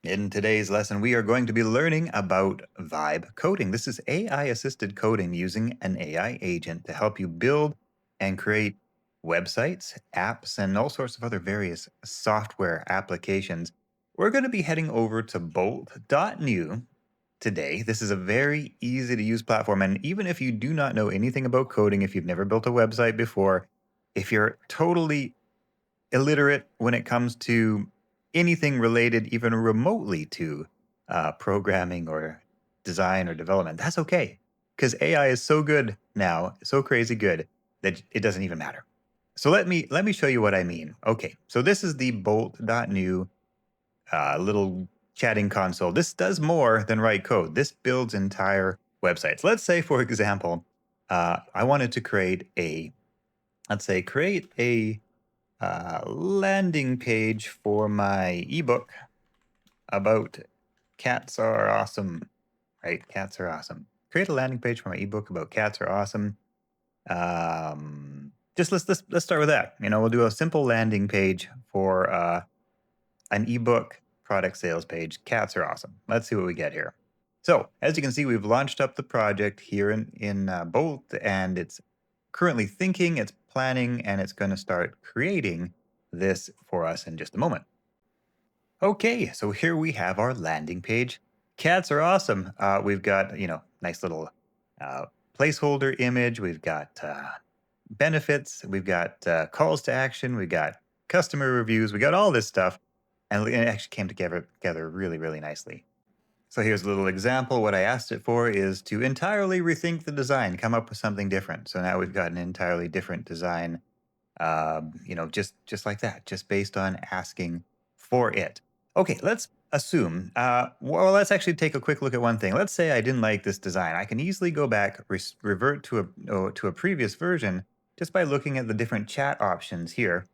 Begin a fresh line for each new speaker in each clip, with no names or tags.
In today's lesson, we are going to be learning about vibe coding. This is AI assisted coding using an AI agent to help you build and create websites, apps, and all sorts of other various software applications. We're going to be heading over to Bolt.New today. This is a very easy to use platform. And even if you do not know anything about coding, if you've never built a website before, if you're totally illiterate when it comes to anything related even remotely to programming or design or development, that's okay. Because AI is so good now, so crazy good that it doesn't even matter. So let me show you what I mean. Okay, so this is the Bolt.New little chatting console. This does more than write code. This builds entire websites. Let's say, for example, I wanted to create a landing page for my ebook about cats are awesome. Right? Cats are awesome. Create a landing page for my ebook about cats are awesome. Just let's start with that. We'll do a simple landing page for an ebook product sales page. Cats are awesome. Let's see what we get here. So as you can see, we've launched up the project here in Bolt, and it's currently thinking, it's planning, and it's going to start creating this for us in just a moment. Okay, so here we have our landing page. Cats are awesome. We've got, nice little uh, placeholder image. We've got benefits. We've got calls to action. We've got customer reviews. We got all this stuff. And it actually came together really, really nicely. So here's a little example. What I asked it for is to entirely rethink the design, come up with something different. So now we've got an entirely different design, just like that, just based on asking for it. Okay, let's assume. Well, let's actually take a quick look at one thing. Let's say I didn't like this design. I can easily go back, revert to a previous version just by looking at the different chat options here,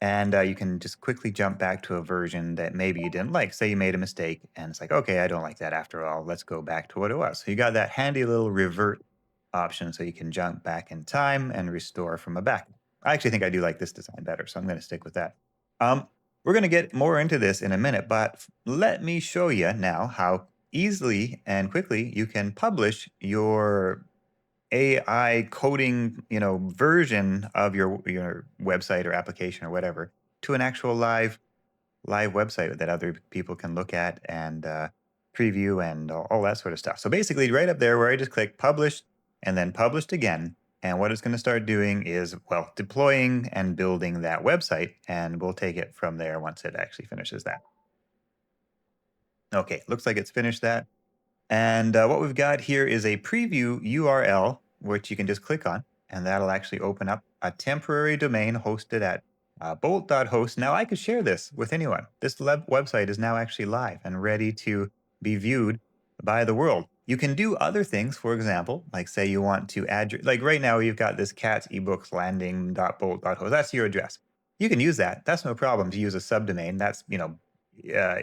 and you can just quickly jump back to a version that maybe you didn't like. Say you made a mistake, and it's like, okay, I don't like that after all. Let's go back to what it was. So you got that handy little revert option, so you can jump back in time and restore from a back. I actually think I do like this design better, so I'm going to stick with that. Um, we're going to get more into this in a minute, but let me show you now how easily and quickly you can publish your AI coding, version of your website or application or whatever to an actual live website that other people can look at and preview and all that sort of stuff. So basically, right up there where I just click publish and then published again. And what it's going to start doing is, well, deploying and building that website. And we'll take it from there once it actually finishes that. Okay, looks like it's finished that. And what we've got here is a preview URL, which you can just click on, and that'll actually open up a temporary domain hosted at bolt.host. Now, I could share this with anyone. This website is now actually live and ready to be viewed by the world. You can do other things, for example, like say you want to add like right now, you've got this cat's ebooks landing.bolt.host. That's your address. You can use that. That's no problem to use a subdomain. That's, uh,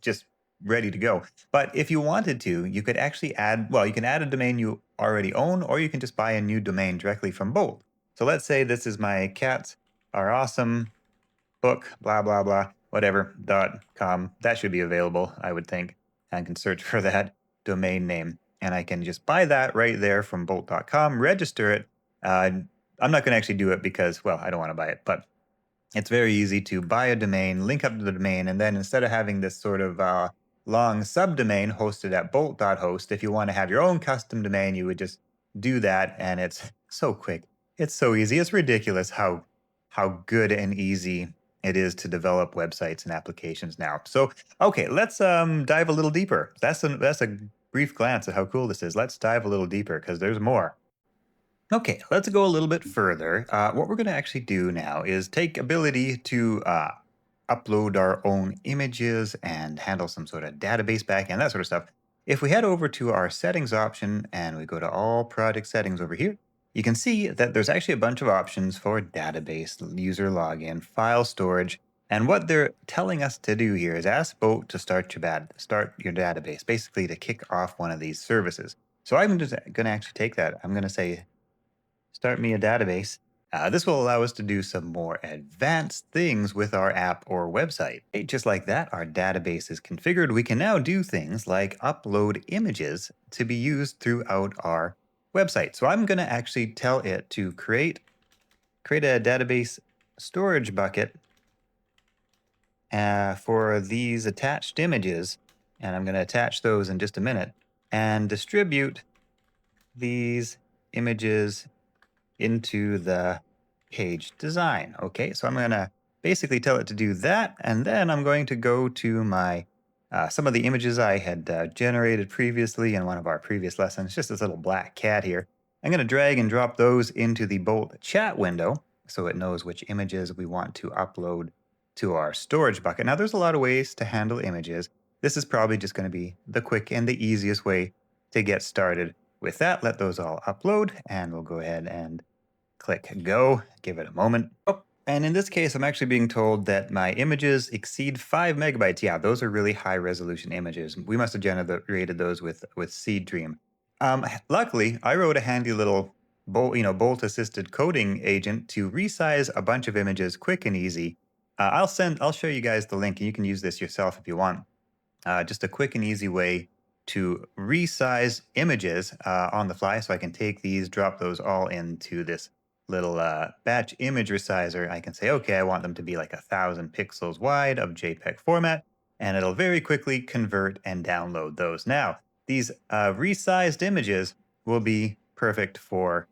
just ready to go. But if you wanted to, you could actually you can add a domain you already own, or you can just buy a new domain directly from Bolt. So let's say this is my cats are awesome book, blah, blah, blah, whatever, .com. That should be available, I would think. I can search for that domain name, and I can just buy that right there from Bolt.com, register it. I'm not going to actually do it because, well, I don't want to buy it, but it's very easy to buy a domain, link up to the domain, and then instead of having this sort of long subdomain hosted at bolt.host, if you want to have your own custom domain, you would just do that, and it's so quick. It's so easy. It's ridiculous how good and easy it is to develop websites and applications now. So, okay, let's dive a little deeper. That's a brief glance at how cool this is. Let's dive a little deeper because there's more. Okay, let's go a little bit further. What we're going to actually do now is take ability to upload our own images and handle some sort of database backend, that sort of stuff. If we head over to our settings option and we go to all project settings over here, you can see that there's actually a bunch of options for database, user login, file storage. And what they're telling us to do here is ask Boat to start your database, basically to kick off one of these services. So I'm just going to actually take that. I'm going to say start me a database. This will allow us to do some more advanced things with our app or website. Just like that, our database is configured. We can now do things like upload images to be used throughout our website. So I'm going to actually tell it to create a database storage bucket for these attached images, and I'm going to attach those in just a minute, and distribute these images into the page design. Okay, so I'm going to basically tell it to do that, and then I'm going to go to my some of the images I had generated previously in one of our previous lessons, just this little black cat here. I'm going to drag and drop those into the Bolt chat window so it knows which images we want to upload to our storage bucket. Now, there's a lot of ways to handle images. This is probably just going to be the quick and the easiest way to get started with that. Let those all upload, and we'll go ahead and click go, give it a moment. Oh, and in this case, I'm actually being told that my images exceed 5 megabytes. Yeah, those are really high resolution images. We must have generated those with Seed Dream. Luckily, I wrote a handy little Bolt assisted coding agent to resize a bunch of images quick and easy. I'll show you guys the link, and you can use this yourself if you want. Just a quick and easy way to resize images on the fly. So I can take these, drop those all into this little batch image resizer. I can say, okay, I want them to be like 1,000 pixels wide of JPEG format, and it'll very quickly convert and download those. Now, these resized images will be perfect for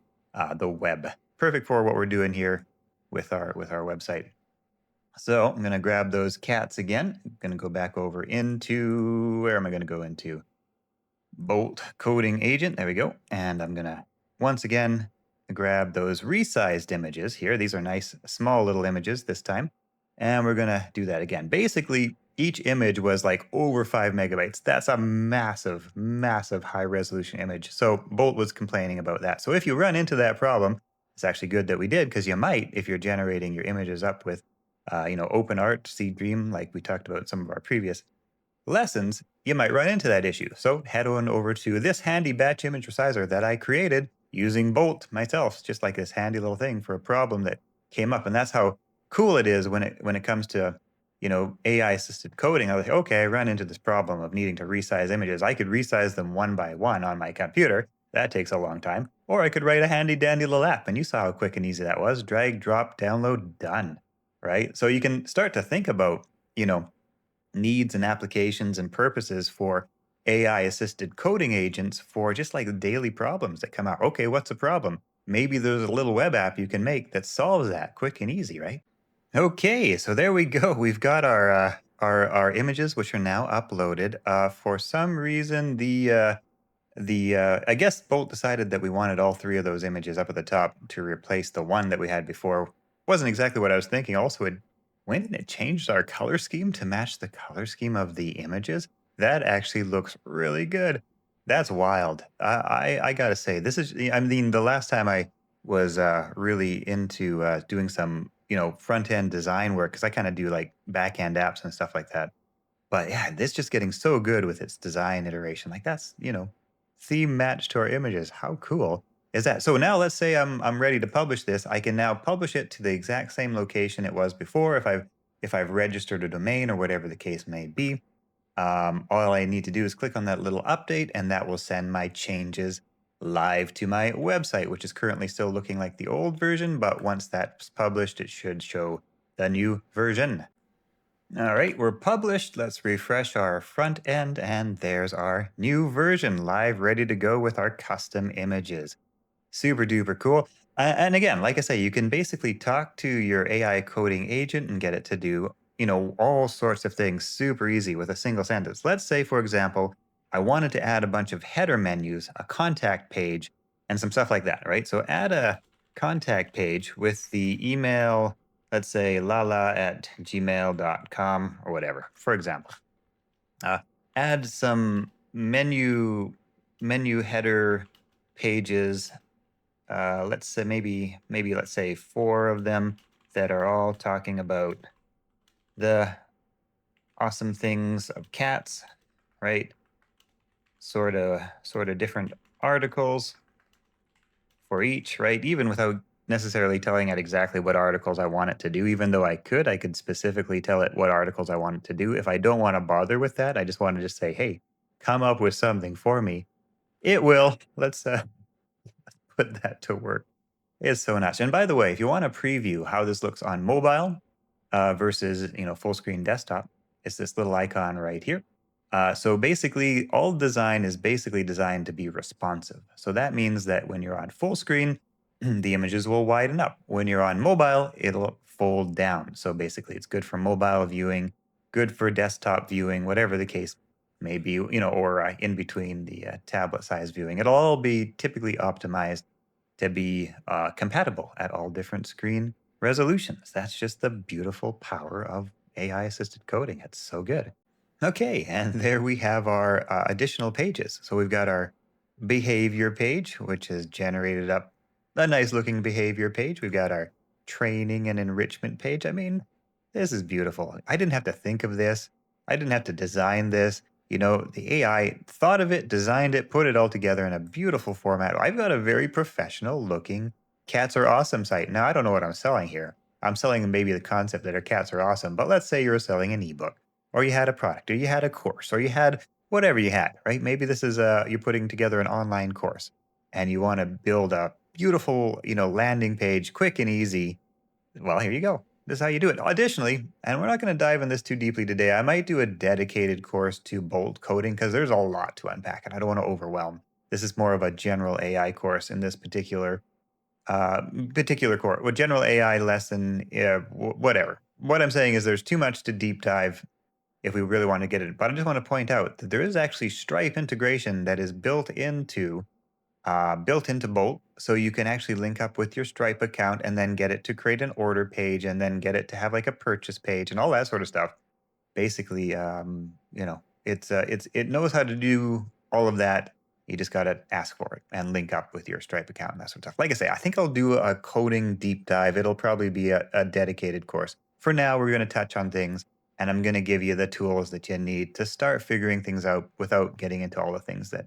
the web, perfect for what we're doing here with our website. So I'm going to grab those cats again. I'm going to go back over into, where am I going to go into? Bolt coding agent. There we go. And I'm going to once again grab those resized images here. These are nice small little images this time. And we're going to do that again. Basically, each image was like over 5 megabytes. That's a massive, massive high resolution image. So Bolt was complaining about that. So if you run into that problem, it's actually good that we did, because you might, if you're generating your images up with OpenArt, Seed Dream, like we talked about in some of our previous lessons, you might run into that issue. So head on over to this handy batch image resizer that I created using Bolt myself, just like this handy little thing for a problem that came up. And that's how cool it is when it comes to AI assisted coding. I was like, okay, I run into this problem of needing to resize images. I could resize them one by one on my computer. That takes a long time. Or I could write a handy dandy little app. And you saw how quick and easy that was. Drag, drop, download, done. Right? So you can start to think about, needs and applications and purposes for AI assisted coding agents for just like daily problems that come out. Okay, what's the problem? Maybe there's a little web app you can make that solves that quick and easy, right? Okay, so there we go. We've got our images, which are now uploaded. For some reason, the I guess Bolt decided that we wanted all three of those images up at the top to replace the one that we had before. Wasn't exactly what I was thinking. Also, it went and it changed our color scheme to match the color scheme of the images. That actually looks really good. That's wild. I gotta say, this is. I mean, the last time I was really into doing some front end design work, because I kind of do like back end apps and stuff like that. But yeah, this just getting so good with its design iteration. Like that's, theme match to our images. How cool is that? So now let's say I'm ready to publish this. I can now publish it to the exact same location it was before if I've registered a domain or whatever the case may be. All I need to do is click on that little update, and that will send my changes live to my website, which is currently still looking like the old version, but once that's published, it should show the new version. All right, we're published. Let's refresh our front end, and there's our new version live, ready to go with our custom images. Super duper cool. And again, like I say, you can basically talk to your AI coding agent and get it to do, all sorts of things super easy with a single sentence. Let's say, for example, I wanted to add a bunch of header menus, a contact page, and some stuff like that, right? So add a contact page with the email, let's say lala@gmail.com or whatever, for example. Uh, Add some menu header pages, let's say maybe let's say 4 of them that are all talking about the awesome things of cats, right? Sort of different articles for each, right? Even without necessarily telling it exactly what articles I want it to do, even though I could specifically tell it what articles I want it to do. If I don't want to bother with that, I just want to just say, hey, come up with something for me. It will. Let's put that to work. It's so nice. And by the way, if you want to preview how this looks on mobile versus full screen desktop, it's this little icon right here. So basically, all design is basically designed to be responsive. So that means that when you're on full screen, the images will widen up. When you're on mobile, it'll fold down. So basically, it's good for mobile viewing, good for desktop viewing, whatever the case may be, or in between the tablet size viewing. It'll all be typically optimized to be compatible at all different screen resolutions. That's just the beautiful power of AI assisted coding. It's so good. Okay, and there we have our additional pages. So we've got our behavior page, which has generated up a nice looking behavior page. We've got our training and enrichment page. I mean, this is beautiful. I didn't have to think of this, I didn't have to design this. The AI thought of it, designed it, put it all together in a beautiful format. I've got a very professional looking cats are awesome site. Now, I don't know what I'm selling here. I'm selling maybe the concept that our cats are awesome, but let's say you're selling an ebook or you had a product or you had a course or you had whatever you had, right? Maybe this is you're putting together an online course and you want to build a beautiful, landing page, quick and easy. Well, here you go. This is how you do it. Additionally, and we're not going to dive in this too deeply today, I might do a dedicated course to Bolt coding because there's a lot to unpack and I don't want to overwhelm. This is more of a general AI course in this uh, particular course, with general AI lesson, whatever. What I'm saying is there's too much to deep dive if we really want to get it. But I just want to point out that there is actually Stripe integration that is built into Bolt. So you can actually link up with your Stripe account and then get it to create an order page and then get it to have like a purchase page and all that sort of stuff. Basically, it knows how to do all of that. You just got to ask for it and link up with your Stripe account and that sort of stuff. Like I say, I think I'll do a coding deep dive. It'll probably be a dedicated course. For now, we're going to touch on things and I'm going to give you the tools that you need to start figuring things out without getting into all the things that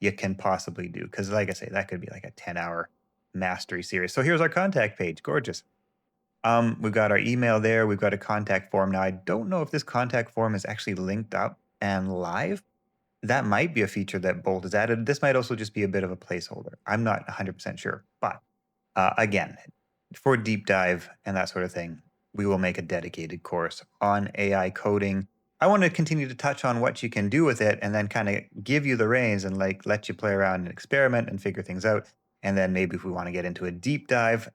you can possibly do. Because, like I say, that could be like a 10-hour mastery series. So here's our contact page. Gorgeous. We've got our email there. We've got a contact form. Now, I don't know if this contact form is actually linked up and live. That might be a feature that Bolt has added. This might also just be a bit of a placeholder. I'm not 100% sure. But again, for deep dive and that sort of thing, we will make a dedicated course on AI coding. I want to continue to touch on what you can do with it and then kind of give you the reins and like let you play around and experiment and figure things out. And then maybe if we want to get into a deep dive,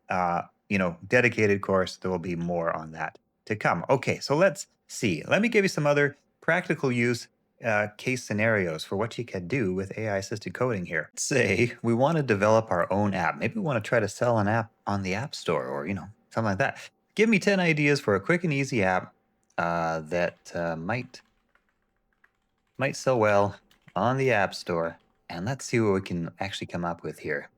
dedicated course, there will be more on that to come. Okay, so let's see. Let me give you some other practical use case scenarios for what you can do with AI assisted coding here. Say we want to develop our own app. Maybe we want to try to sell an app on the App Store or, something like that. Give me 10 ideas for a quick and easy app that might sell well on the App Store. And let's see what we can actually come up with here.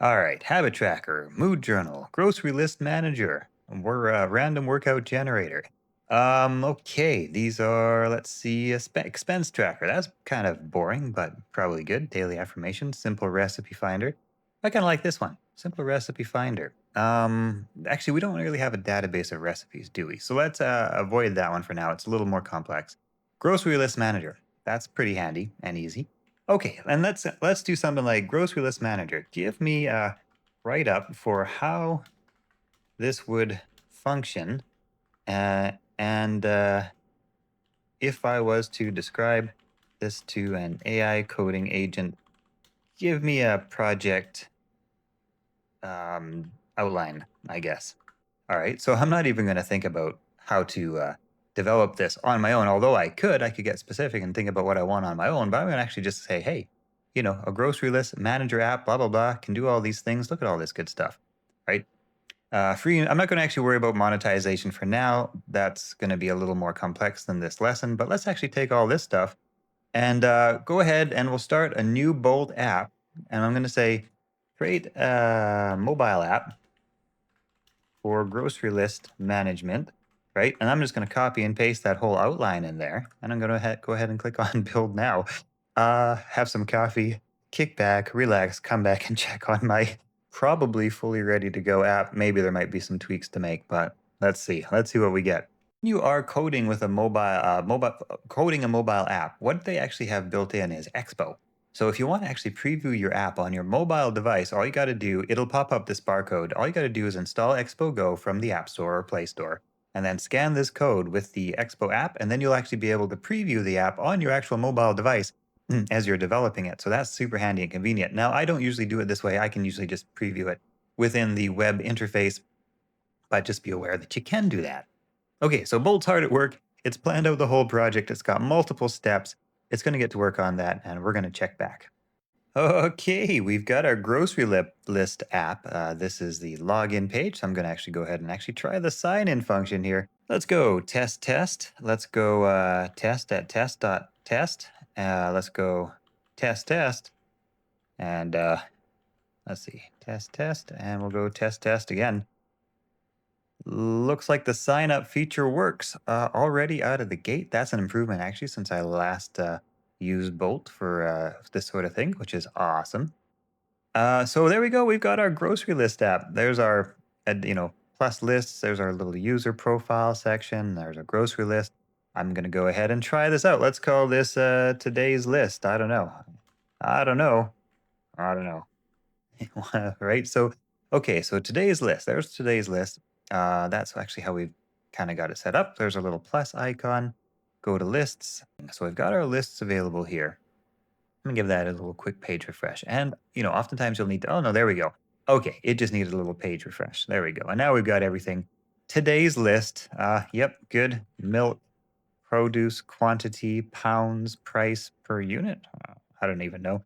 All right, habit tracker, mood journal, grocery list manager, we're a random workout generator. Okay, these are, let's see, expense tracker. That's kind of boring, but probably good. Daily affirmation, simple recipe finder. I kind of like this one, simple recipe finder. Actually, we don't really have a database of recipes, do we? So let's avoid that one for now. It's a little more complex. Grocery list manager. That's pretty handy and easy. Okay, and let's do something like grocery list manager. Give me a write up for how this would function, and if I was to describe this to an AI coding agent, give me a project outline, I guess. All right, so I'm not even going to think about how to develop this on my own. Although I could get specific and think about what I want on my own. But I'm going to actually just say, hey, a grocery list manager app, blah blah blah, can do all these things. Look at all this good stuff, right? Free. I'm not going to actually worry about monetization for now. That's going to be a little more complex than this lesson. But let's actually take all this stuff and go ahead and we'll start a new Bolt app. And I'm going to say, create a mobile app for grocery list management, right? And I'm just going to copy and paste that whole outline in there. And I'm going to go ahead and click on build now. Have some coffee, kick back, relax, come back and check on my probably fully ready to go app. Maybe there might be some tweaks to make, but let's see. Let's see what we get. You are coding with a coding a mobile app. What they actually have built in is Expo. So if you want to actually preview your app on your mobile device, all you got to do, it'll pop up this barcode. All you got to do is install Expo Go from the App Store or Play Store, and then scan this code with the Expo app, and then you'll actually be able to preview the app on your actual mobile device as you're developing it. So that's super handy and convenient. Now, I don't usually do it this way. I can usually just preview it within the web interface, but just be aware that you can do that. Okay, so Bolt's hard at work. It's planned out the whole project. It's got multiple steps. It's going to get to work on that, and we're going to check back. Okay, we've got our list app. This is the login page. So I'm going to actually go ahead and actually try the sign in function here. Let's go test, test. Let's go test at test.test. Let's go test, test. And let's see, test, test. And we'll go test, test again. Looks like the sign up feature works already out of the gate. That's an improvement actually since I last used Bolt for this sort of thing, which is awesome. So there we go. We've got our grocery list app. There's our, plus lists. There's our little user profile section. There's our grocery list. I'm going to go ahead and try this out. Let's call this today's list. I don't know. I don't know. I don't know. Right? So, okay, so today's list. There's today's list. That's actually how we've kind of got it set up. There's a little plus icon. Go to lists. So we've got our lists available here. I'm gonna give that a little quick page refresh. And, oftentimes you'll need to, oh no, there we go. Okay, it just needed a little page refresh. There we go. And now we've got everything. Today's list. Yep, good. Milk, produce, quantity, pounds, price per unit. I don't even know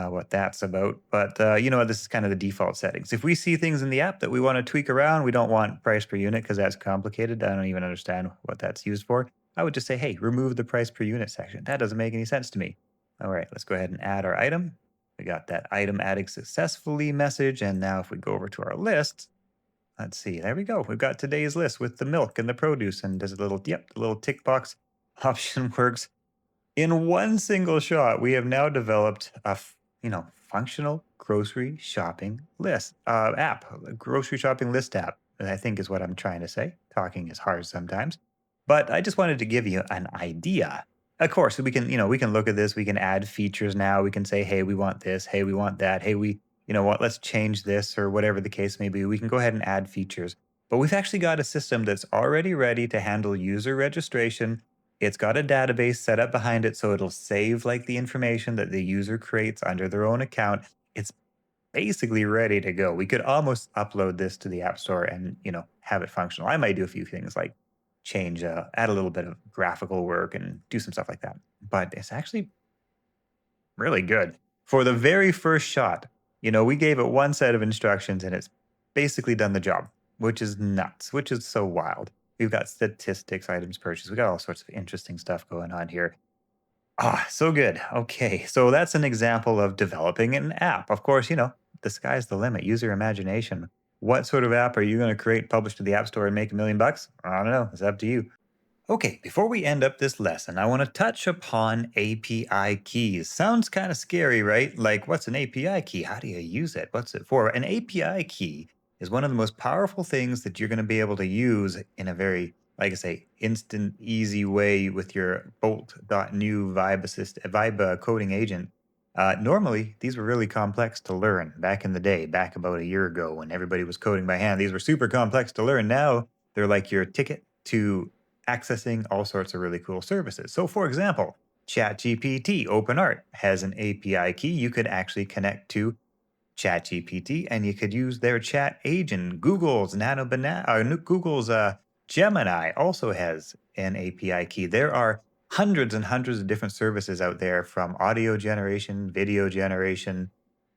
what that's about. But this is kind of the default settings. If we see things in the app that we want to tweak around, we don't want price per unit because that's complicated. I don't even understand what that's used for. I would just say, hey, remove the price per unit section. That doesn't make any sense to me. All right, let's go ahead and add our item. We got that item added successfully message. And now if we go over to our list, let's see, there we go. We've got today's list with the milk and the produce. And there's a little, yep, the little tick box option works. In one single shot, we have now developed functional grocery shopping list app, a grocery shopping list app, I think is what I'm trying to say. Talking is hard sometimes. But I just wanted to give you an idea. Of course, we can look at this, we can add features now. We can say, hey, we want this, hey, we want that, hey, let's change this or whatever the case may be. We can go ahead and add features. But we've actually got a system that's already ready to handle user registration. It's got a database set up behind it, so it'll save like the information that the user creates under their own account. It's basically ready to go. We could almost upload this to the App Store and, have it functional. I might do a few things like change, add a little bit of graphical work and do some stuff like that. But it's actually really good. For the very first shot, we gave it one set of instructions and it's basically done the job, which is nuts, which is so wild. We've got statistics, items purchased. We got all sorts of interesting stuff going on here. So good. Okay, so that's an example of developing an app. Of course, the sky's the limit. Use your imagination. What sort of app are you going to create, publish to the App Store, and make $1 million? I don't know. It's up to you. Okay, before we end up this lesson, I want to touch upon API keys. Sounds kind of scary, right? Like, what's an API key? How do you use it? What's it for? An API key is one of the most powerful things that you're going to be able to use in a very, like I say, instant, easy way with your Bolt.New Vibe coding agent. Normally, these were really complex to learn back in the day, back about a year ago when everybody was coding by hand. These were super complex to learn. Now, they're like your ticket to accessing all sorts of really cool services. So, for example, ChatGPT OpenArt has an API key. You could actually connect to ChatGPT and you could use their chat agent. Google's Gemini also has an API key. There are hundreds and hundreds of different services out there from audio generation, video generation,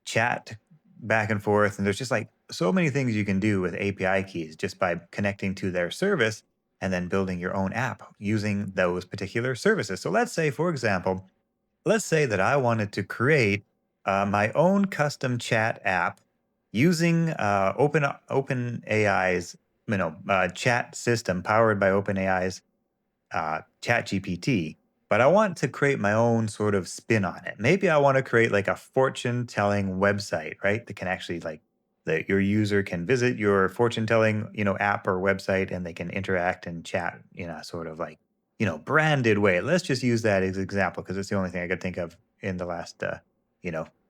chat back and forth. And there's just like so many things you can do with API keys just by connecting to their service and then building your own app using those particular services. So let's say, for example, let's say that I wanted to create my own custom chat app using OpenAI's chat system powered by OpenAI's ChatGPT. But I want to create my own sort of spin on it. Maybe I want to create like a fortune telling website, right? That can actually like that your user can visit your fortune telling, app or website, and they can interact and chat in a sort of like, branded way. Let's just use that as example because it's the only thing I could think of in the last,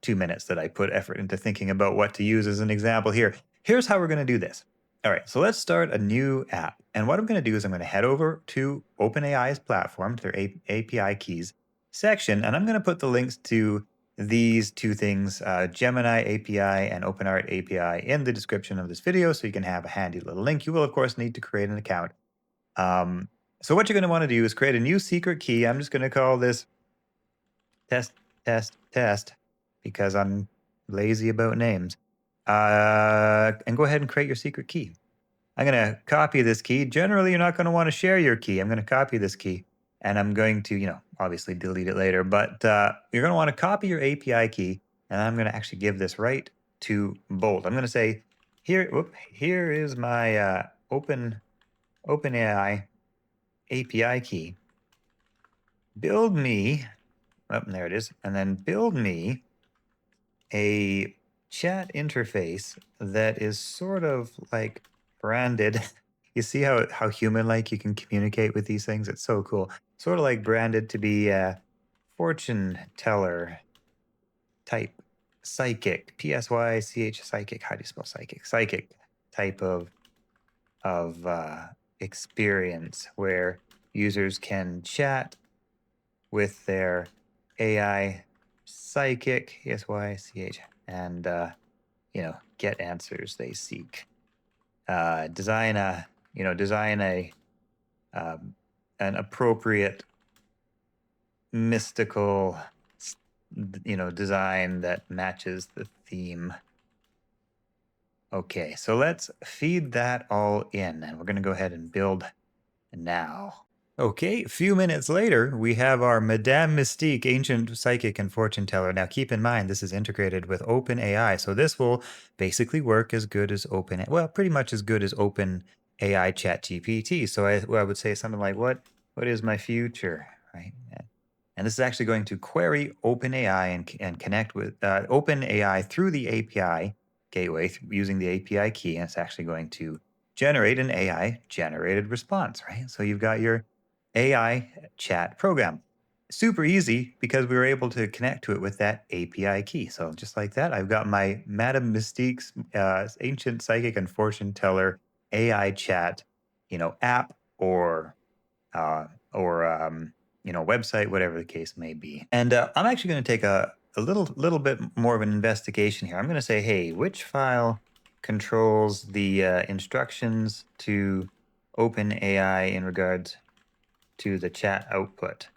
2 minutes that I put effort into thinking about what to use as an example here. Here's how we're going to do this. All right, so let's start a new app. And what I'm going to do is I'm going to head over to OpenAI's platform, their API keys section, and I'm going to put the links to these two things, Gemini API and OpenArt API, in the description of this video so you can have a handy little link. You will, of course, need to create an account. Um, so what you're going to want to do is create a new secret key. I'm just going to call this test, test, test, because I'm lazy about names. And go ahead and create your secret key. I'm going to copy this key. Generally, you're not going to want to share your key. I'm going to copy this key and I'm going to, obviously delete it later, but you're going to want to copy your API key. And I'm going to actually give this right to Bolt. I'm going to say, here is my OpenAI API key. Build me, there it is, and then build me a chat interface that is sort of like branded. You see how human like you can communicate with these things? It's so cool. Sort of like branded to be a fortune teller type psychic, PSYCH psychic. How do you spell psychic? Psychic type of experience where users can chat with their AI psychic, PSYCH, and get answers they seek. Design a an appropriate mystical design that matches the theme. Okay, so let's feed that all in, and we're going to go ahead and build now. Okay, a few minutes later, we have our Madame Mystique, ancient psychic and fortune teller. Now, keep in mind, this is integrated with OpenAI, so this will basically work as good as pretty much as good as OpenAI ChatGPT. So I would say something like, what is my future, right? And this is actually going to query OpenAI and connect with OpenAI through the API gateway using the API key, and it's actually going to generate an AI generated response, right? So you've got your AI chat program. Super easy because we were able to connect to it with that API key. So just like that, I've got my Madame Mystique's ancient psychic and fortune teller AI chat, app uh, or website, whatever the case may be. And I'm actually going to take a little bit more of an investigation here. I'm going to say, hey, which file controls the instructions to OpenAI in regards to the chat output,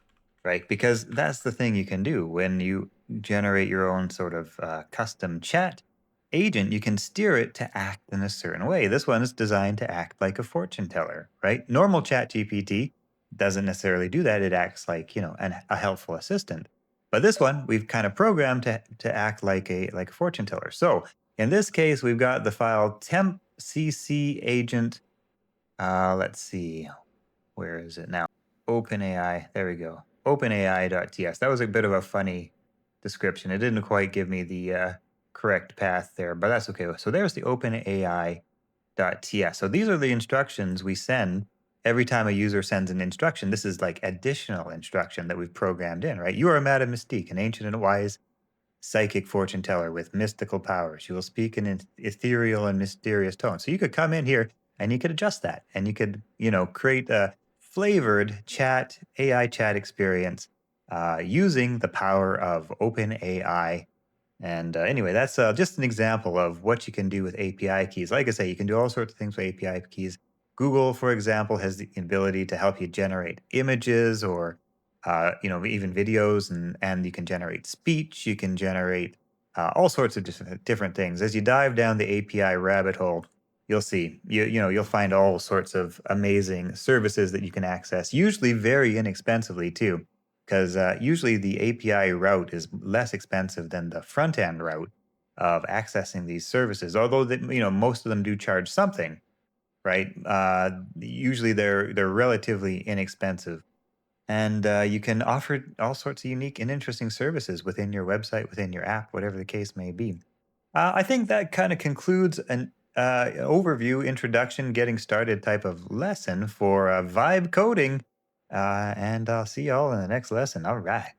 right? Because that's the thing you can do when you generate your own sort of custom chat agent. You can steer it to act in a certain way. This one is designed to act like a fortune teller, right? Normal chat GPT doesn't necessarily do that. It acts like, a helpful assistant. But this one we've kind of programmed to act like a fortune teller. So in this case, we've got the file temp cc agent. Let's see, where is it now? OpenAI. There we go. OpenAI.ts. That was a bit of a funny description. It didn't quite give me the correct path there, but that's okay. So there's the OpenAI.ts. So these are the instructions we send every time a user sends an instruction. This is like additional instruction that we've programmed in, right? You are Madame Mystique, an ancient and wise psychic fortune teller with mystical powers. You will speak in an ethereal and mysterious tone. So you could come in here and you could adjust that and you could, create a flavored AI chat experience using the power of OpenAI. And anyway, that's just an example of what you can do with API keys. Like I say, you can do all sorts of things with API keys. Google, for example, has the ability to help you generate images or even videos, and you can generate speech. You can generate all sorts of different things. As you dive down the API rabbit hole, you'll see you'll find all sorts of amazing services that you can access, usually very inexpensively too, because usually the API route is less expensive than the front end route of accessing these services. Although most of them do charge something, right? Usually they're relatively inexpensive, and you can offer all sorts of unique and interesting services within your website, within your app, whatever the case may be. I think that kind of concludes an overview, introduction, getting started type of lesson for vibe coding. And I'll see y'all in the next lesson. All right.